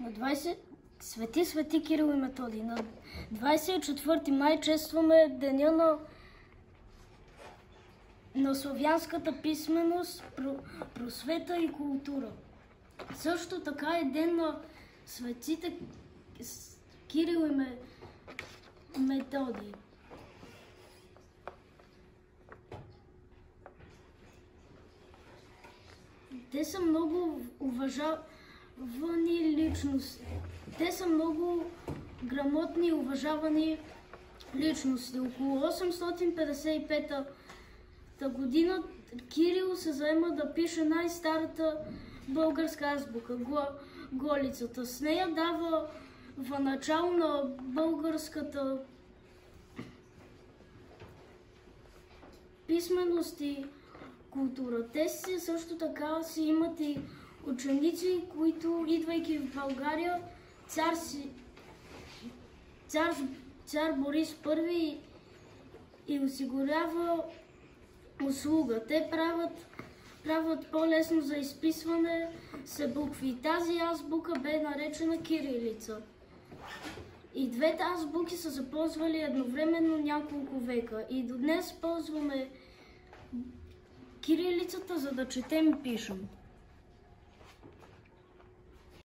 На 20... Свети Кирил и Методий. На 24 май честваме деня на славянската писменост, просвета и култура. Също така е ден на светите Кирил и Методий. Те са много уважавани личности. Те са много грамотни и уважавани личности. Около 855 година Кирил се заема да пише най-старата българска азбука – Голицата. С нея дава в начало на българската писменост и култура. Те също така си имат и ученици, които, идвайки в България, цар Борис I и осигурява услуга. Те правят по-лесно за изписване с букви. Тази азбука бе наречена кирилица. И двете азбуки са се ползвали едновременно няколко века. И до днес ползваме кирилицата, за да четем и пишем.